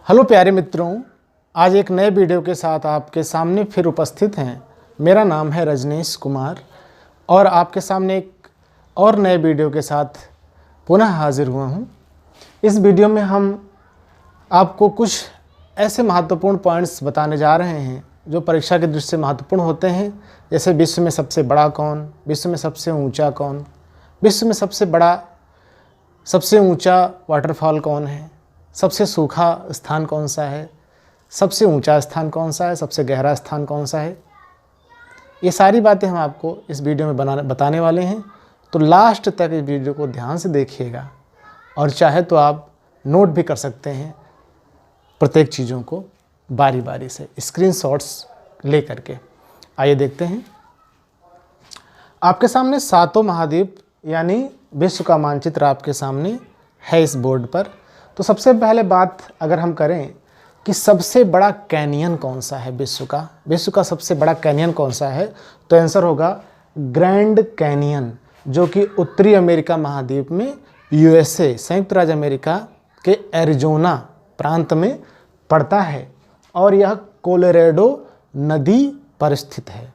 Hello प्यारे मित्रों, आज एक नए वीडियो के साथ आपके सामने फिर उपस्थित हैं। मेरा नाम है रजनीश कुमार और आपके सामने एक और नए वीडियो के साथ पुनः हाजिर हुआ हूं। इस वीडियो में हम आपको कुछ ऐसे महत्वपूर्ण पॉइंट्स बताने जा रहे हैं जो परीक्षा की दृष्टि से महत्वपूर्ण होते हैं। जैसे विश्व में सबसे बड़ा कौन, विश्व में सबसे ऊंचा कौन, विश्व में सबसे ऊंचा वाटरफॉल कौन है, सबसे सूखा स्थान कौन सा है, सबसे ऊंचा स्थान कौन सा है, सबसे गहरा स्थान कौन सा है। ये सारी बातें हम आपको इस वीडियो में बताने वाले हैं। तो लास्ट तक इस वीडियो को ध्यान से देखिएगा और चाहे तो आप नोट भी कर सकते हैं प्रत्येक चीज़ों को बारी बारी से स्क्रीनशॉट्स ले करके। आइए देखते हैं। आपके सामने सातों महाद्वीप यानी विश्व का मानचित्र आपके सामने है इस बोर्ड पर। तो सबसे पहले बात अगर हम करें कि सबसे बड़ा कैनियन कौन सा है विश्व का सबसे बड़ा कैनियन कौन सा है, तो आंसर होगा ग्रैंड कैनियन, जो कि उत्तरी अमेरिका महाद्वीप में यूएसए संयुक्त राज्य अमेरिका के एरिजोना प्रांत में पड़ता है और यह कोलोराडो नदी पर स्थित है।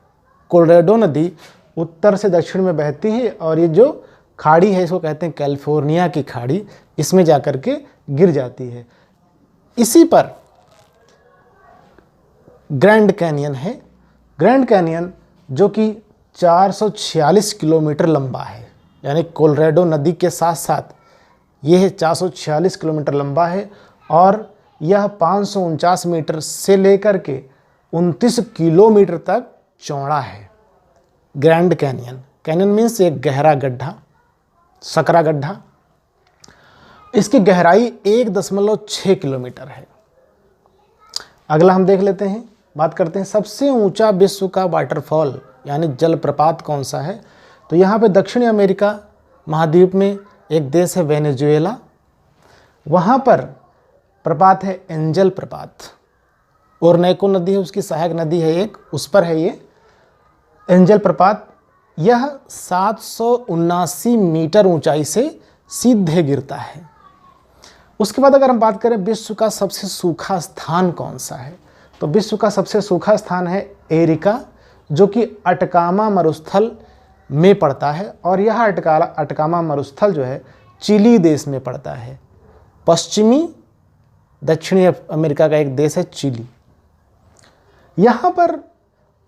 कोलोराडो नदी उत्तर से दक्षिण में बहती है और ये जो खाड़ी है इसको कहते हैं कैलिफोर्निया की खाड़ी, इसमें जाकर के गिर जाती है। इसी पर ग्रैंड कैनियन है। ग्रैंड कैनियन जो कि 446 किलोमीटर लंबा है, यानी कोलोराडो नदी के साथ साथ यह 446 किलोमीटर लंबा है और यह 549 मीटर से लेकर के 29 किलोमीटर तक चौड़ा है। ग्रैंड कैनियन, कैनियन मीन्स एक गहरा गड्ढा, सकरा गड्ढा। इसकी गहराई 1.6 किलोमीटर है। अगला हम देख लेते हैं, बात करते हैं सबसे ऊंचा विश्व का वाटरफॉल यानी जलप्रपात कौन सा है। तो यहाँ पे दक्षिणी अमेरिका महाद्वीप में एक देश है वेनेजुएला, वहाँ पर प्रपात है एंजल प्रपात। ओरनेको नदी है, उसकी सहायक नदी है एक, उस पर है ये एंजल प्रपात। यह 779 मीटर ऊंचाई से सीधे गिरता है। उसके बाद अगर हम बात करें विश्व का सबसे सूखा स्थान कौन सा है, तो विश्व का सबसे सूखा स्थान है एरिका, जो कि अटकामा मरुस्थल में पड़ता है और यह अटकामा मरुस्थल जो है चिली देश में पड़ता है। पश्चिमी दक्षिणी अमेरिका का एक देश है चिली। यहाँ पर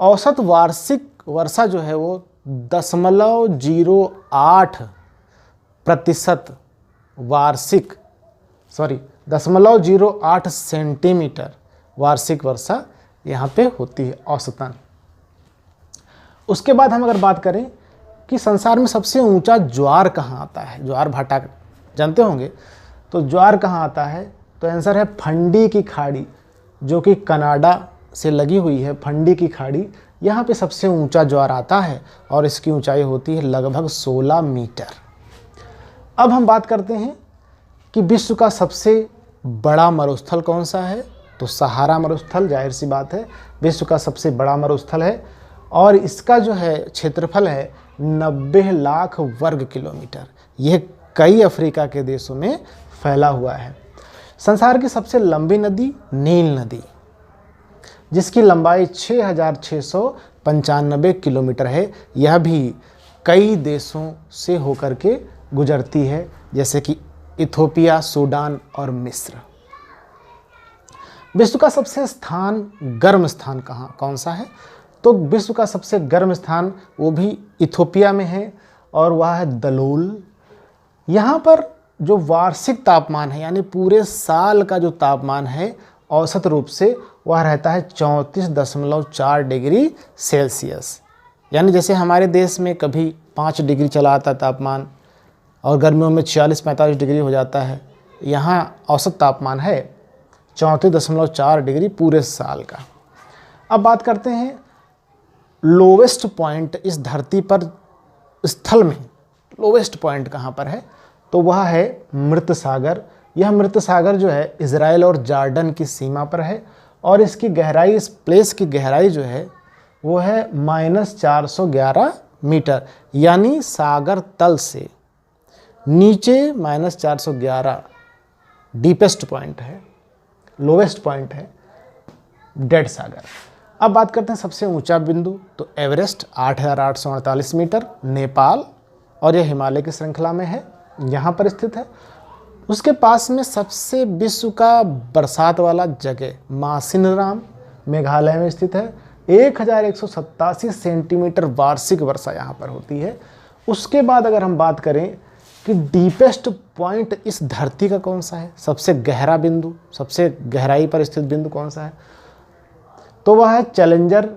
औसत वार्षिक वर्षा जो है वो 0.08 सेंटीमीटर वार्षिक वर्षा यहाँ पे होती है औसतन। उसके बाद हम अगर बात करें कि संसार में सबसे ऊंचा ज्वार कहाँ आता है, ज्वार भाटा जानते होंगे, तो ज्वार कहाँ आता है, तो आंसर है फंडी की खाड़ी, जो कि कनाडा से लगी हुई है। फंडी की खाड़ी, यहाँ पे सबसे ऊंचा ज्वार आता है और इसकी ऊंचाई होती है लगभग 16 मीटर। अब हम बात करते हैं कि विश्व का सबसे बड़ा मरुस्थल कौन सा है, तो सहारा मरुस्थल, जाहिर सी बात है विश्व का सबसे बड़ा मरुस्थल है और इसका जो है क्षेत्रफल है 90 लाख वर्ग किलोमीटर। यह कई अफ्रीका के देशों में फैला हुआ है। संसार की सबसे लंबी नदी नील नदी, जिसकी लंबाई 6695 किलोमीटर है। यह भी कई देशों से होकर के गुजरती है, जैसे कि इथोपिया, सूडान और मिस्र। विश्व का सबसे गर्म स्थान कौन सा है, तो विश्व का सबसे गर्म स्थान वो भी इथोपिया में है और वह है दलोल। यहाँ पर जो वार्षिक तापमान है यानी पूरे साल का जो तापमान है औसत रूप से वह रहता है 34.4 डिग्री सेल्सियस। यानी जैसे हमारे देश में कभी 5 डिग्री चला आता तापमान और गर्मियों में 46-45 डिग्री हो जाता है, यहाँ औसत तापमान है 34.4 डिग्री पूरे साल का। अब बात करते हैं लोवेस्ट पॉइंट इस धरती पर स्थल में लोवेस्ट पॉइंट कहाँ पर है, तो वह है मृत सागर। यह मृत सागर जो है इजराइल और जॉर्डन की सीमा पर है और इसकी गहराई, इस प्लेस की गहराई जो है वो है -411 मीटर, यानी सागर तल से नीचे -411 डीपेस्ट पॉइंट है। लोवेस्ट पॉइंट है डेड सागर। अब बात करते हैं सबसे ऊंचा बिंदु, तो एवरेस्ट 8,848 मीटर, नेपाल, और यह हिमालय की श्रृंखला में है, यहाँ पर स्थित है। उसके पास में सबसे विश्व का बरसात वाला जगह मासिनराम मेघालय में स्थित है। 1187 सेंटीमीटर वार्षिक वर्षा यहाँ पर होती है। उसके बाद अगर हम बात करें कि डीपेस्ट पॉइंट इस धरती का कौन सा है, सबसे गहरा बिंदु, सबसे गहराई पर स्थित बिंदु कौन सा है, तो वह है चैलेंजर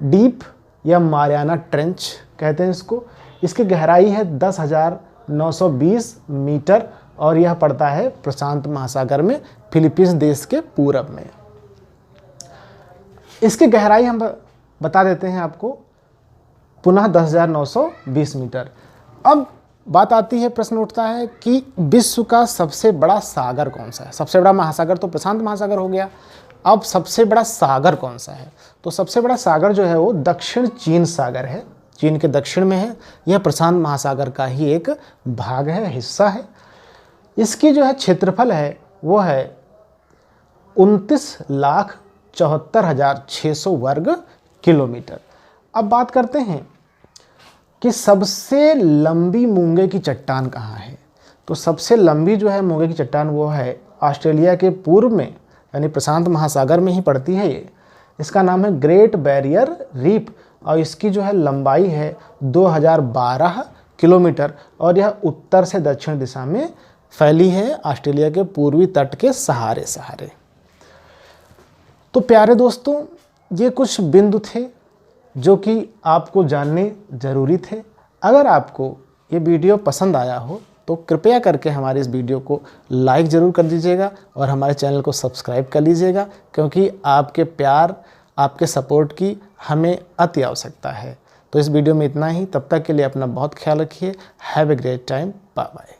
डीप या मारियाना ट्रेंच कहते हैं इसको। इसकी गहराई है 10,920 मीटर और यह पड़ता है प्रशांत महासागर में, फिलीपींस देश के पूरब में। इसकी गहराई हम बता देते हैं आपको, पुनः 10,920 मीटर। अब बात आती है, प्रश्न उठता है कि विश्व का सबसे बड़ा सागर कौन सा है। सबसे बड़ा महासागर तो प्रशांत महासागर हो गया, अब सबसे बड़ा सागर कौन सा है, तो सबसे बड़ा सागर जो है वो दक्षिण चीन सागर है, चीन के दक्षिण में है। यह प्रशांत महासागर का ही एक भाग है, हिस्सा है। इसकी जो है क्षेत्रफल है वो है 29,74,600 वर्ग किलोमीटर। अब बात करते हैं कि सबसे लंबी मूंगे की चट्टान कहाँ है, तो सबसे लंबी जो है मूंगे की चट्टान वो है ऑस्ट्रेलिया के पूर्व में, यानी प्रशांत महासागर में ही पड़ती है ये। इसका नाम है ग्रेट बैरियर रीफ और इसकी जो है लंबाई है 2012 किलोमीटर और यह उत्तर से दक्षिण दिशा में फैली है, ऑस्ट्रेलिया के पूर्वी तट के सहारे सहारे। तो प्यारे दोस्तों, ये कुछ बिंदु थे जो कि आपको जानने ज़रूरी थे। अगर आपको ये वीडियो पसंद आया हो तो कृपया करके हमारे इस वीडियो को लाइक ज़रूर कर दीजिएगा और हमारे चैनल को सब्सक्राइब कर लीजिएगा, क्योंकि आपके प्यार, आपके सपोर्ट की हमें अति आवश्यकता है। तो इस वीडियो में इतना ही, तब तक के लिए अपना बहुत ख्याल रखिए। Have a great time, bye bye.